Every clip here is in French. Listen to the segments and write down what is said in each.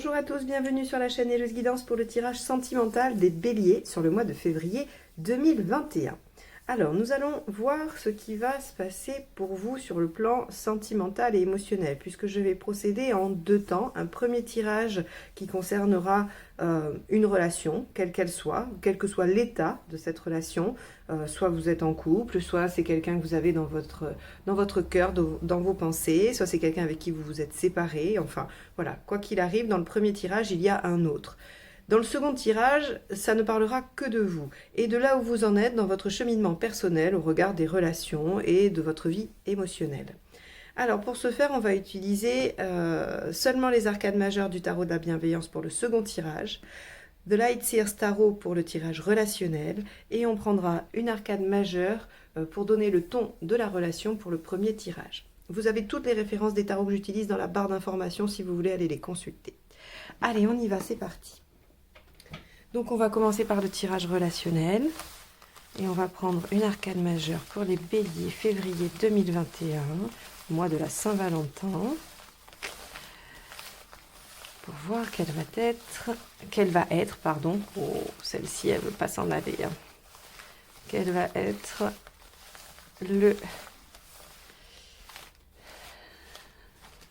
Bonjour à tous, bienvenue sur la chaîne Helleuse Guidance pour le tirage sentimental des béliers sur le mois de février 2021. Alors, nous allons voir ce qui va se passer pour vous sur le plan sentimental et émotionnel, puisque je vais procéder en deux temps. Un premier tirage qui concernera une relation, quelle qu'elle soit, quel que soit l'état de cette relation. Soit vous êtes en couple, soit c'est quelqu'un que vous avez dans votre cœur, dans vos pensées, soit c'est quelqu'un avec qui vous vous êtes séparés. Enfin, voilà, quoi qu'il arrive, dans le premier tirage, il y a un autre. Dans le second tirage, ça ne parlera que de vous et de là où vous en êtes dans votre cheminement personnel au regard des relations et de votre vie émotionnelle. Alors pour ce faire, on va utiliser seulement les arcades majeures du tarot de la bienveillance pour le second tirage, The Light Seers Tarot pour le tirage relationnel et on prendra une arcade majeure pour donner le ton de la relation pour le premier tirage. Vous avez toutes les références des tarots que j'utilise dans la barre d'informations si vous voulez aller les consulter. Allez, on y va, c'est parti. Donc on va commencer par le tirage relationnel et on va prendre une arcade majeure pour les béliers février 2021, mois de la Saint-Valentin, pour voir quelle va être, pardon, oh, celle-ci elle veut pas s'en aller, hein. Quelle va être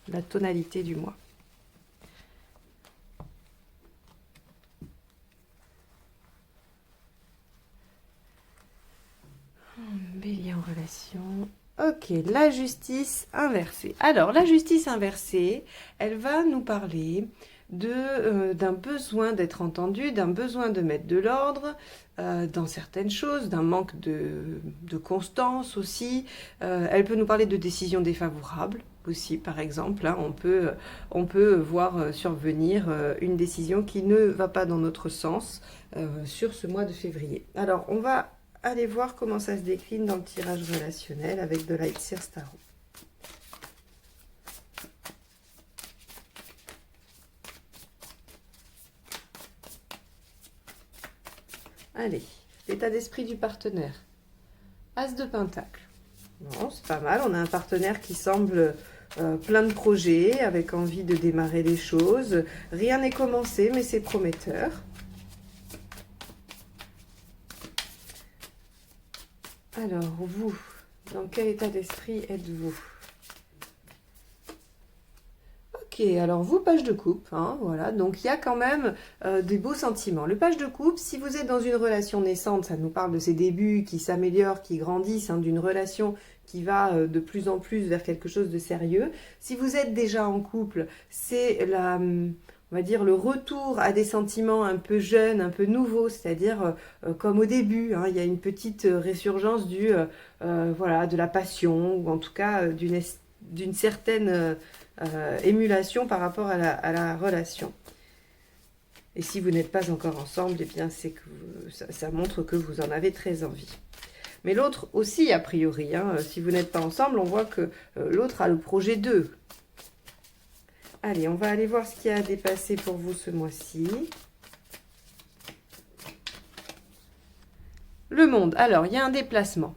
la tonalité du mois. Bélier en relation. Ok, la justice inversée. Alors, la justice inversée, elle va nous parler d'un besoin d'être entendu, d'un besoin de mettre de l'ordre dans certaines choses, d'un manque de constance aussi. Elle peut nous parler de décisions défavorables aussi, par exemple. Hein, on peut voir survenir une décision qui ne va pas dans notre sens sur ce mois de février. Alors, on va aller voir comment ça se décline dans le tirage relationnel avec The Light Seers Tarot. Allez, l'état d'esprit du partenaire. As de Pentacle. Bon, c'est pas mal, on a un partenaire qui semble plein de projets, avec envie de démarrer les choses. Rien n'est commencé, mais c'est prometteur. Alors, vous, dans quel état d'esprit êtes-vous? Ok, alors vous, page de coupe, hein, voilà, donc il y a quand même des beaux sentiments. Le page de coupe, si vous êtes dans une relation naissante, ça nous parle de ses débuts qui s'améliorent, qui grandissent, hein, d'une relation qui va de plus en plus vers quelque chose de sérieux. Si vous êtes déjà en couple, c'est on va dire le retour à des sentiments un peu jeunes, un peu nouveaux, c'est-à-dire comme au début, hein, il y a une petite résurgence voilà, de la passion, ou en tout cas d'une certaine émulation par rapport à la relation. Et si vous n'êtes pas encore ensemble, eh bien c'est que ça montre que vous en avez très envie. Mais l'autre aussi, a priori, hein, si vous n'êtes pas ensemble, on voit que l'autre a le projet 2. Allez, on va aller voir ce qui a dépassé pour vous ce mois-ci. Le monde. Alors, il y a un déplacement.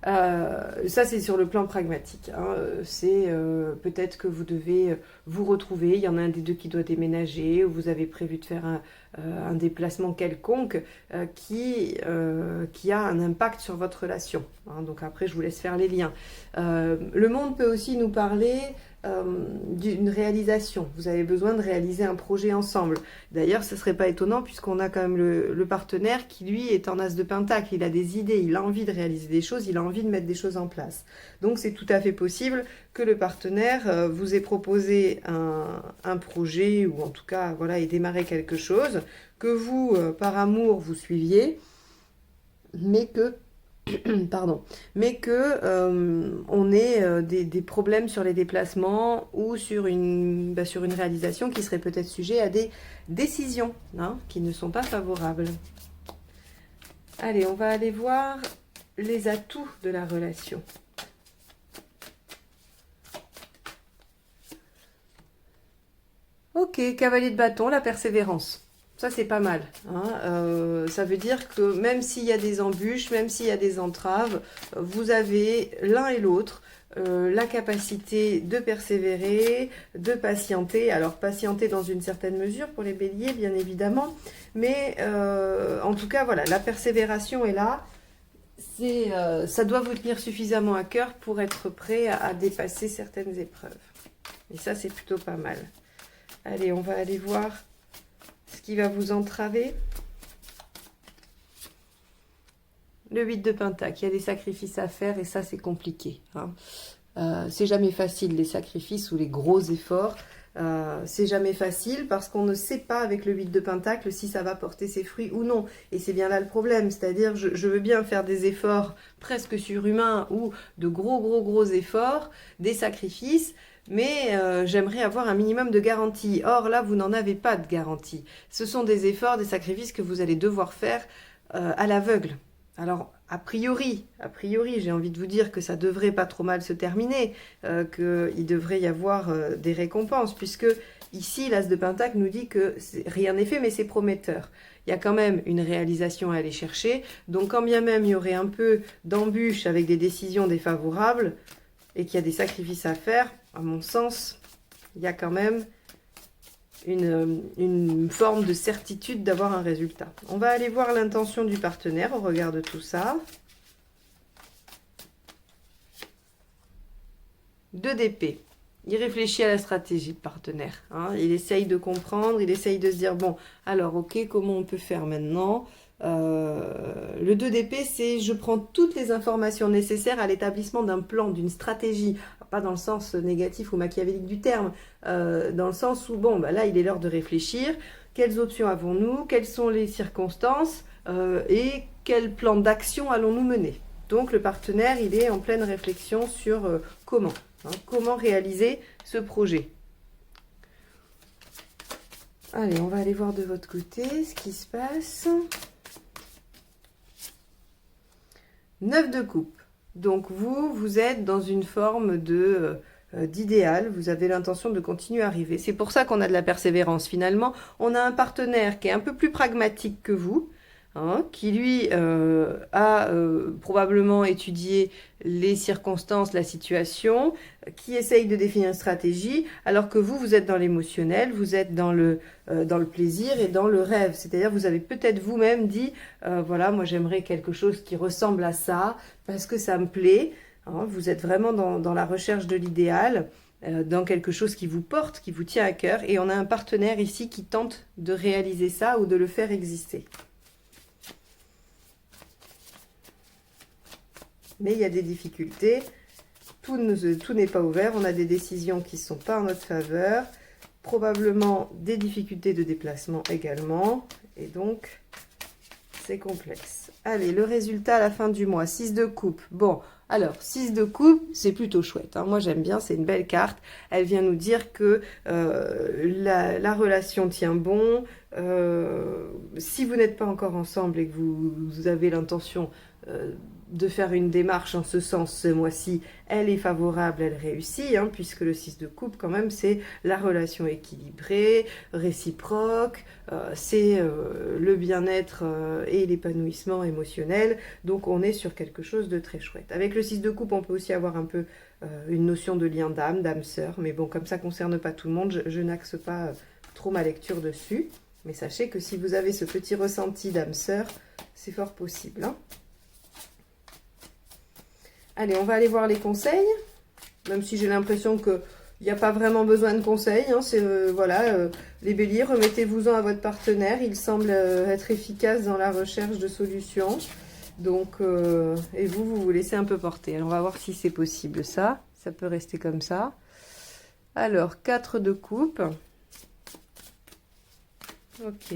Ça, c'est sur le plan pragmatique. Hein. C'est peut-être que vous devez vous retrouver. Il y en a un des deux qui doit déménager, ou vous avez prévu de faire un déplacement quelconque qui a un impact sur votre relation. Hein. Donc après, je vous laisse faire les liens. Le monde peut aussi nous parler d'une réalisation. Vous avez besoin de réaliser un projet ensemble. D'ailleurs, ce ne serait pas étonnant puisqu'on a quand même le partenaire qui, lui, est en as de pentacle. Il a des idées, il a envie de réaliser des choses, il a envie de mettre des choses en place. Donc, c'est tout à fait possible que le partenaire vous ait proposé un projet ou en tout cas, voilà, ait démarré quelque chose, que vous, par amour, vous suiviez, mais que on ait des problèmes sur les déplacements ou sur une réalisation qui serait peut-être sujet à des décisions, hein, qui ne sont pas favorables. Allez, on va aller voir les atouts de la relation. Ok, cavalier de bâton, la persévérance. Ça, c'est pas mal. Hein. Ça veut dire que même s'il y a des embûches, même s'il y a des entraves, vous avez l'un et l'autre la capacité de persévérer, de patienter. Alors, patienter dans une certaine mesure pour les béliers, bien évidemment. Mais en tout cas, voilà, la persévération est là. Ça doit vous tenir suffisamment à cœur pour être prêt à dépasser certaines épreuves. Et ça, c'est plutôt pas mal. Allez, on va aller voir ce qui va vous entraver. Le 8 de Pentacle, il y a des sacrifices à faire et ça c'est compliqué. Hein. C'est jamais facile les sacrifices ou les gros efforts. C'est jamais facile parce qu'on ne sait pas avec le 8 de Pentacle si ça va porter ses fruits ou non. Et c'est bien là le problème, c'est-à-dire je veux bien faire des efforts presque surhumains ou de gros efforts, des sacrifices, mais j'aimerais avoir un minimum de garantie. Or là, vous n'en avez pas de garantie. Ce sont des efforts, des sacrifices que vous allez devoir faire à l'aveugle. Alors, a priori, j'ai envie de vous dire que ça devrait pas trop mal se terminer, qu'il devrait y avoir des récompenses, puisque ici, l'As de Pentacle nous dit que rien n'est fait, mais c'est prometteur. Il y a quand même une réalisation à aller chercher, donc quand bien même il y aurait un peu d'embûches avec des décisions défavorables, et qu'il y a des sacrifices à faire, à mon sens, il y a quand même une forme de certitude d'avoir un résultat. On va aller voir l'intention du partenaire au regard de tout ça. 2 d'épée. Il réfléchit à la stratégie, le partenaire. Hein. Il essaye de comprendre, il essaye de se dire, bon, alors ok, comment on peut faire maintenant ? Le 2 d'épée, c'est je prends toutes les informations nécessaires à l'établissement d'un plan, d'une stratégie. Pas dans le sens négatif ou machiavélique du terme, dans le sens où, bon, bah là, il est l'heure de réfléchir. Quelles options avons-nous? Quelles sont les circonstances? Et quel plan d'action allons-nous mener? Donc, le partenaire, il est en pleine réflexion sur comment. Hein, comment réaliser ce projet. Allez, on va aller voir de votre côté ce qui se passe. 9 de coupe. Donc vous êtes dans une forme d'idéal, vous avez l'intention de continuer à arriver. C'est pour ça qu'on a de la persévérance finalement. On a un partenaire qui est un peu plus pragmatique que vous, hein, qui lui a probablement étudié les circonstances, la situation, qui essaye de définir une stratégie, alors que vous êtes dans l'émotionnel, vous êtes dans le plaisir et dans le rêve. C'est-à-dire vous avez peut-être vous-même dit, voilà, moi j'aimerais quelque chose qui ressemble à ça, parce que ça me plaît. Hein, vous êtes vraiment dans la recherche de l'idéal, dans quelque chose qui vous porte, qui vous tient à cœur, et on a un partenaire ici qui tente de réaliser ça ou de le faire exister. Mais il y a des difficultés, tout n'est pas ouvert, on a des décisions qui ne sont pas en notre faveur, probablement des difficultés de déplacement également, et donc c'est complexe. Allez, le résultat à la fin du mois, 6 de coupe. Bon, alors, 6 de coupe, c'est plutôt chouette, hein. Moi j'aime bien, c'est une belle carte, elle vient nous dire que la relation tient bon, si vous n'êtes pas encore ensemble et que vous avez l'intention de faire une démarche en ce sens ce mois-ci, elle est favorable, elle réussit, hein, puisque le 6 de coupe, quand même, c'est la relation équilibrée, réciproque, c'est le bien-être et l'épanouissement émotionnel, donc on est sur quelque chose de très chouette. Avec le 6 de coupe, on peut aussi avoir un peu une notion de lien d'âme, d'âme-sœur, mais bon, comme ça ne concerne pas tout le monde, je n'axe pas trop ma lecture dessus, mais sachez que si vous avez ce petit ressenti d'âme-sœur, c'est fort possible, hein. Allez, on va aller voir les conseils, même si j'ai l'impression qu'il n'y a pas vraiment besoin de conseils. Hein, voilà, les béliers, remettez-vous-en à votre partenaire. Il semble être efficace dans la recherche de solutions. Donc, et vous vous laissez un peu porter. Alors, on va voir si c'est possible ça. Ça peut rester comme ça. Alors, 4 de coupe. Ok.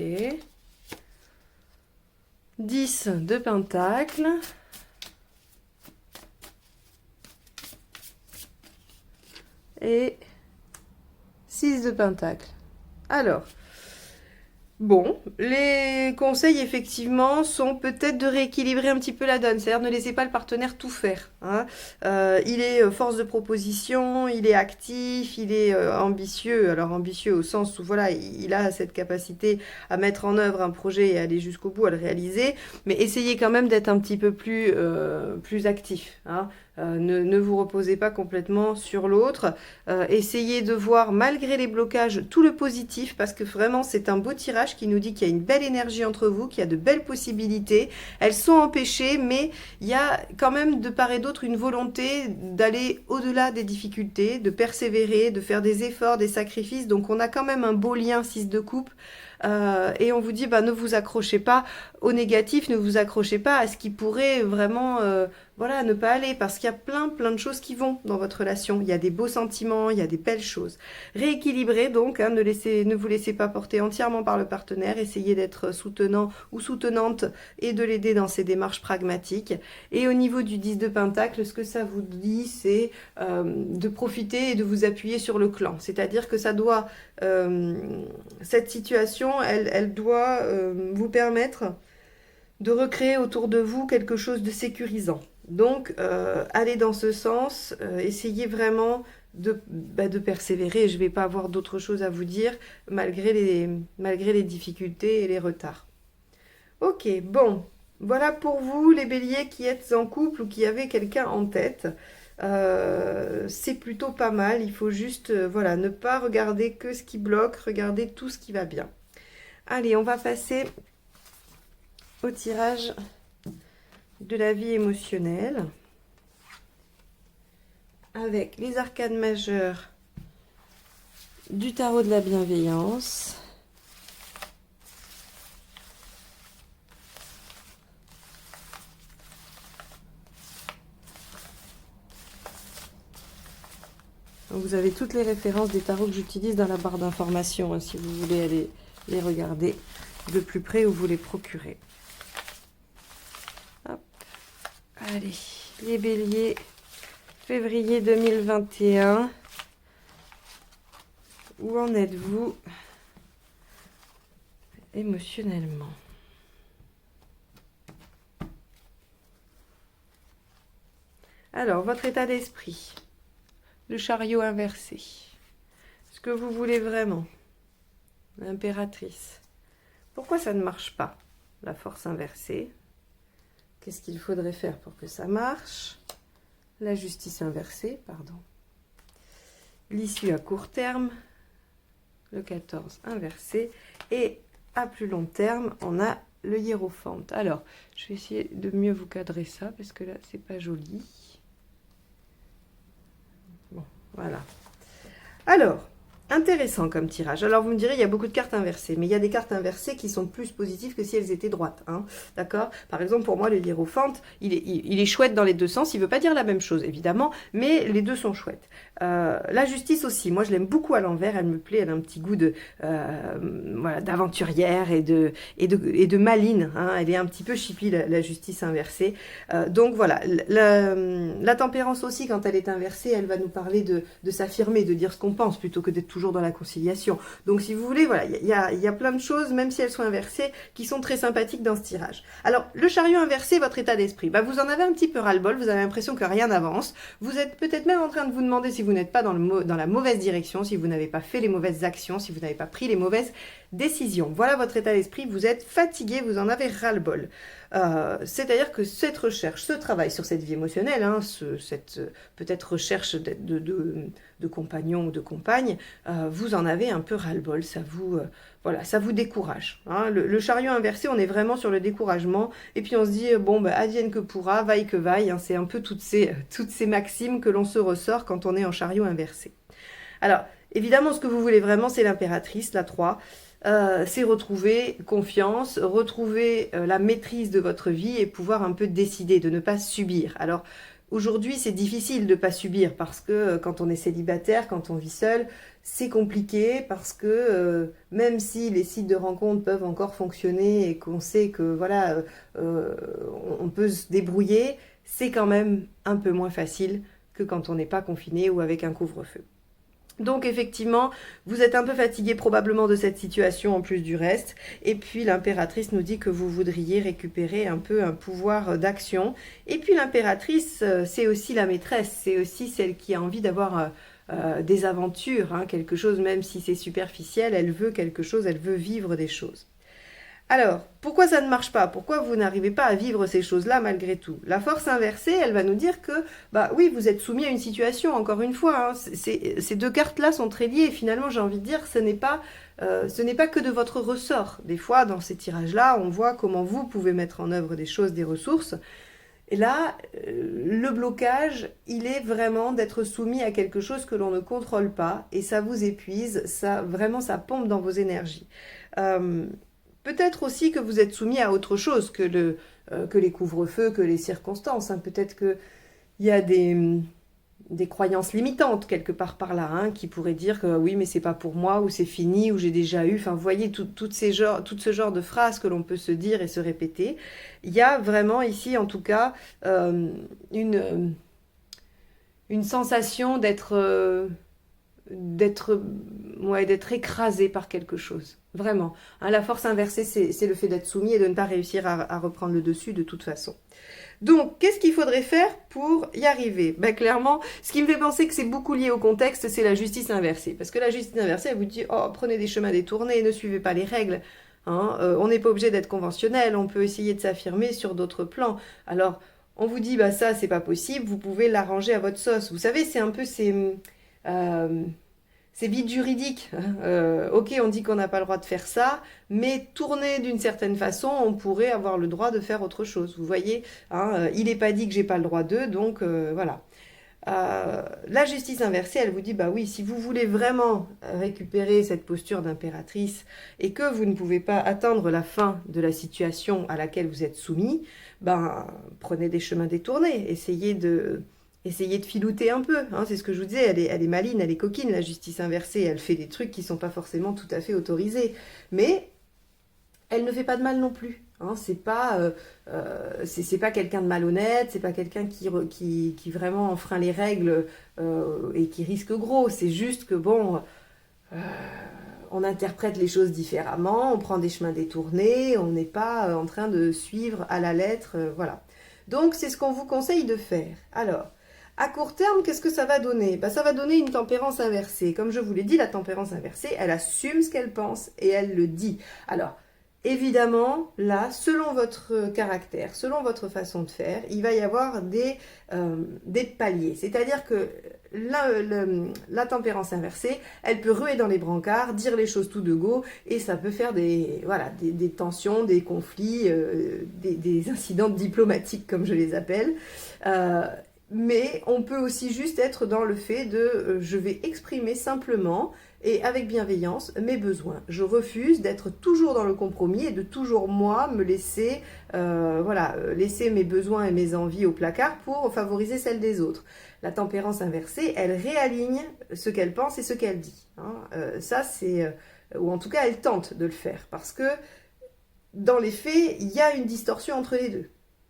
10 de pentacle. Et 6 de pentacle. Alors, Bon, les conseils effectivement sont peut-être de rééquilibrer un petit peu la donne, c'est-à-dire ne laissez pas le partenaire tout faire, hein. Il est force de proposition, il est actif, il est ambitieux, alors ambitieux au sens où voilà, il a cette capacité à mettre en œuvre un projet et aller jusqu'au bout, à le réaliser, mais essayez quand même d'être un petit peu plus actif, hein. Ne vous reposez pas complètement sur l'autre. Essayez de voir, malgré les blocages, tout le positif, parce que vraiment, c'est un beau tirage qui nous dit qu'il y a une belle énergie entre vous, qu'il y a de belles possibilités. Elles sont empêchées, mais il y a quand même de part et d'autre une volonté d'aller au-delà des difficultés, de persévérer, de faire des efforts, des sacrifices. Donc, on a quand même un beau lien 6 de coupe. Et on vous dit, bah, ne vous accrochez pas au négatif, ne vous accrochez pas à ce qui pourrait vraiment voilà, ne pas aller, parce qu'il y a plein de choses qui vont dans votre relation. Il y a des beaux sentiments, il y a des belles choses. Rééquilibrez donc, hein, ne vous laissez pas porter entièrement par le partenaire, essayez d'être soutenant ou soutenante et de l'aider dans ses démarches pragmatiques. Et au niveau du 10 de Pentacle, ce que ça vous dit, c'est de profiter et de vous appuyer sur le clan. C'est-à-dire que ça doit, cette situation, elle doit vous permettre de recréer autour de vous quelque chose de sécurisant. Donc, allez dans ce sens, essayez vraiment de persévérer. Je ne vais pas avoir d'autre chose à vous dire, malgré les difficultés et les retards. Ok, bon, voilà pour vous, les béliers qui êtes en couple ou qui avez quelqu'un en tête. C'est plutôt pas mal, il faut juste voilà, ne pas regarder que ce qui bloque, regarder tout ce qui va bien. Allez, on va passer au tirage de la vie émotionnelle avec les arcanes majeures du tarot de la bienveillance, vous avez toutes les références des tarots que j'utilise dans la barre d'information, hein, si vous voulez aller les regarder de plus près ou vous les procurer. Hop. Allez, les béliers, février 2021. Où en êtes-vous émotionnellement? Alors, votre état d'esprit, le chariot inversé. Ce que vous voulez vraiment, l'impératrice. Pourquoi ça ne marche pas, la force inversée? Qu'est-ce qu'il faudrait faire pour que ça marche? La justice inversée, pardon. L'issue à court terme, le 14 inversé. Et à plus long terme, on a le hiérophante. Alors, je vais essayer de mieux vous cadrer ça, parce que là, c'est pas joli. Bon, voilà. Alors, intéressant comme tirage. Alors vous me direz, il y a beaucoup de cartes inversées, mais il y a des cartes inversées qui sont plus positives que si elles étaient droites, hein, d'accord? Par exemple, pour moi, le hiérophante, il est chouette dans les deux sens. Il ne veut pas dire la même chose, évidemment, mais les deux sont chouettes. La justice aussi, moi je l'aime beaucoup à l'envers, elle me plaît, elle a un petit goût de voilà, d'aventurière et de maline, hein, elle est un petit peu chippie, la justice inversée. Donc voilà, la tempérance aussi, quand elle est inversée, elle va nous parler de s'affirmer, de dire ce qu'on pense, plutôt que d'être toujours dans la conciliation. Donc si vous voulez, voilà, il y a plein de choses, même si elles sont inversées, qui sont très sympathiques dans ce tirage. Alors, le chariot inversé, votre état d'esprit, bah, vous en avez un petit peu ras-le-bol, vous avez l'impression que rien n'avance, vous êtes peut-être même en train de vous demander si vous n'êtes pas dans la mauvaise direction, si vous n'avez pas fait les mauvaises actions, si vous n'avez pas pris les mauvaises décisions. Voilà votre état d'esprit, vous êtes fatigué, vous en avez ras-le-bol. C'est-à-dire que cette recherche, ce travail sur cette vie émotionnelle, hein, cette peut-être recherche de compagnon ou de compagne, vous en avez un peu ras-le-bol, voilà, ça vous décourage, hein. Le chariot inversé, on est vraiment sur le découragement, et puis on se dit, bon, bah, advienne que pourra, vaille que vaille, hein, c'est un peu toutes ces maximes que l'on se ressort quand on est en chariot inversé. Alors, évidemment, ce que vous voulez vraiment, c'est l'impératrice, la 3. C'est retrouver confiance, retrouver la maîtrise de votre vie et pouvoir un peu décider, de ne pas subir. Alors, aujourd'hui, c'est difficile de ne pas subir parce que quand on est célibataire, quand on vit seul, c'est compliqué parce que même si les sites de rencontres peuvent encore fonctionner et qu'on sait que voilà, on peut se débrouiller, c'est quand même un peu moins facile que quand on n'est pas confiné ou avec un couvre-feu. Donc effectivement, vous êtes un peu fatigué probablement de cette situation en plus du reste. Et puis l'impératrice nous dit que vous voudriez récupérer un peu un pouvoir d'action. Et puis l'impératrice, c'est aussi la maîtresse, c'est aussi celle qui a envie d'avoir des aventures, hein, quelque chose, même si c'est superficiel, elle veut quelque chose, elle veut vivre des choses. Alors, pourquoi ça ne marche pas? Pourquoi vous n'arrivez pas à vivre ces choses-là malgré tout? La force inversée, elle va nous dire que, bah oui, vous êtes soumis à une situation, encore une fois. Hein, ces deux cartes-là sont très liées. Et finalement, j'ai envie de dire, ce n'est pas que de votre ressort. Des fois, dans ces tirages-là, on voit comment vous pouvez mettre en œuvre des choses, des ressources. Et là, le blocage, il est vraiment d'être soumis à quelque chose que l'on ne contrôle pas. Et ça vous épuise, vraiment, ça pompe dans vos énergies. Peut-être aussi que vous êtes soumis à autre chose que les couvre-feux, que les circonstances. Hein. Peut-être qu'il y a des croyances limitantes quelque part par là, hein, qui pourraient dire que oui, mais c'est pas pour moi, ou c'est fini, ou j'ai déjà eu. Enfin, vous voyez, tout ce genre de phrases que l'on peut se dire et se répéter. Il y a vraiment ici, en tout cas, une sensation d'être écrasé par quelque chose. Vraiment. Hein, la force inversée, c'est le fait d'être soumis et de ne pas réussir à reprendre le dessus de toute façon. Donc, qu'est-ce qu'il faudrait faire pour y arriver? Ben, clairement, ce qui me fait penser que c'est beaucoup lié au contexte, c'est la justice inversée. Parce que la justice inversée, elle vous dit, oh, prenez des chemins détournés, ne suivez pas les règles. Hein, on n'est pas obligé d'être conventionnel, on peut essayer de s'affirmer sur d'autres plans. Alors, on vous dit, bah ça, c'est pas possible, vous pouvez l'arranger à votre sauce. Vous savez, c'est un peu c'est vide juridique. Ok, on dit qu'on n'a pas le droit de faire ça, mais tourné d'une certaine façon, on pourrait avoir le droit de faire autre chose. Vous voyez, hein, il n'est pas dit que j'ai pas le droit d'eux, donc voilà. La justice inversée, elle vous dit, bah oui, si vous voulez vraiment récupérer cette posture d'impératrice et que vous ne pouvez pas attendre la fin de la situation à laquelle vous êtes soumis, ben prenez des chemins détournés, essayez de filouter un peu, hein, c'est ce que je vous disais, elle est maligne, elle est coquine, la justice inversée, elle fait des trucs qui ne sont pas forcément tout à fait autorisés, mais elle ne fait pas de mal non plus. Hein, c'est pas quelqu'un de malhonnête, c'est pas quelqu'un qui vraiment enfreint les règles et qui risque gros, c'est juste que bon, on interprète les choses différemment, on prend des chemins détournés, on n'est pas en train de suivre à la lettre, voilà. Donc c'est ce qu'on vous conseille de faire. Alors, à court terme, qu'est-ce que ça va donner? Ben, ça va donner une tempérance inversée. Comme je vous l'ai dit, la tempérance inversée, elle assume ce qu'elle pense et elle le dit. Alors, évidemment, là, selon votre caractère, selon votre façon de faire, il va y avoir des paliers. C'est-à-dire que la tempérance inversée, elle peut ruer dans les brancards, dire les choses tout de go, et ça peut faire des tensions, des conflits, des incidents diplomatiques, comme je les appelle. Mais on peut aussi juste être dans le fait de je vais exprimer simplement et avec bienveillance mes besoins. Je refuse d'être toujours dans le compromis et de toujours moi me laisser laisser mes besoins et mes envies au placard pour favoriser celles des autres. La tempérance inversée, elle réaligne ce qu'elle pense et ce qu'elle dit. Hein. Ou en tout cas elle tente de le faire parce que dans les faits, il y a une distorsion entre les deux.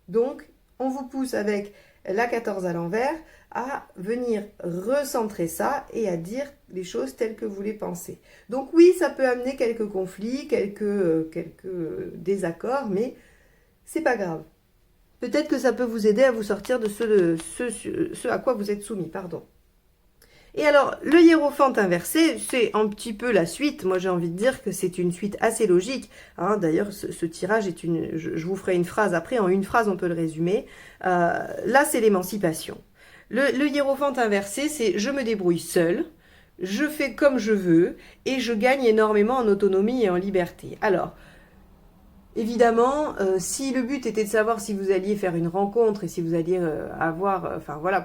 Donc on vous pousse avec la 14 à l'envers, à venir recentrer ça et à dire les choses telles que vous les pensez. Donc oui, ça peut amener quelques conflits, quelques désaccords, mais c'est pas grave. Peut-être que ça peut vous aider à vous sortir de ce à quoi vous êtes soumis, pardon. Et alors, le hiérophante inversé, c'est un petit peu la suite. Moi, j'ai envie de dire que c'est une suite assez logique. Hein. D'ailleurs, ce tirage est je vous ferai une phrase après. En une phrase, on peut le résumer. Là, c'est l'émancipation. Le hiérophante inversé, c'est je me débrouille seul, je fais comme je veux et je gagne énormément en autonomie et en liberté. Alors, évidemment, si le but était de savoir si vous alliez faire une rencontre et si vous alliez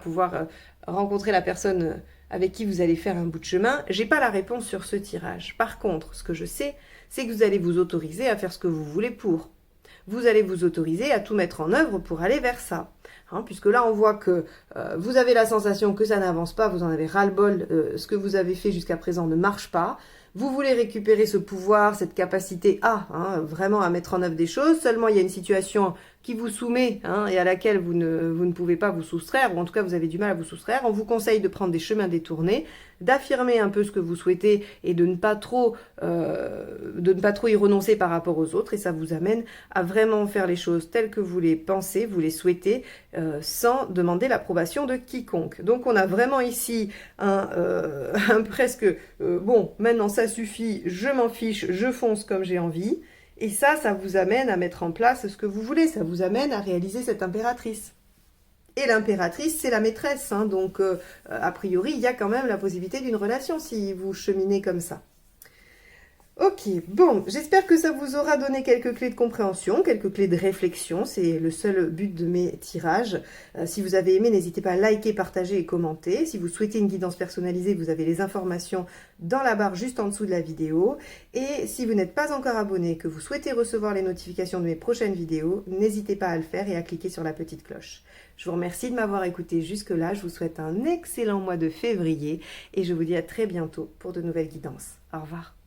pouvoir rencontrer la personne avec qui vous allez faire un bout de chemin, j'ai pas la réponse sur ce tirage. Par contre, ce que je sais, c'est que vous allez vous autoriser à faire ce que vous voulez pour. Vous allez vous autoriser à tout mettre en œuvre pour aller vers ça. Hein, puisque là, on voit que vous avez la sensation que ça n'avance pas, vous en avez ras-le-bol, ce que vous avez fait jusqu'à présent ne marche pas. Vous voulez récupérer ce pouvoir, cette capacité vraiment à mettre en œuvre des choses. Seulement, il y a une situation qui vous soumet et à laquelle vous ne pouvez pas vous soustraire, ou en tout cas, vous avez du mal à vous soustraire. On vous conseille de prendre des chemins détournés, d'affirmer un peu ce que vous souhaitez et de ne pas trop y renoncer par rapport aux autres. Et ça vous amène à vraiment faire les choses telles que vous les pensez, vous les souhaitez, sans demander l'approbation de quiconque. Donc, on a vraiment ici un presque, bon, maintenant ça suffit, je m'en fiche, je fonce comme j'ai envie. Et ça vous amène à mettre en place ce que vous voulez, ça vous amène à réaliser cette impératrice. Et l'impératrice, c'est la maîtresse, donc a priori, il y a quand même la possibilité d'une relation si vous cheminez comme ça. Ok, bon, j'espère que ça vous aura donné quelques clés de compréhension, quelques clés de réflexion, c'est le seul but de mes tirages. Si vous avez aimé, n'hésitez pas à liker, partager et commenter. Si vous souhaitez une guidance personnalisée, vous avez les informations dans la barre juste en dessous de la vidéo. Et si vous n'êtes pas encore abonné, que vous souhaitez recevoir les notifications de mes prochaines vidéos, n'hésitez pas à le faire et à cliquer sur la petite cloche. Je vous remercie de m'avoir écouté jusque-là, je vous souhaite un excellent mois de février et je vous dis à très bientôt pour de nouvelles guidances. Au revoir.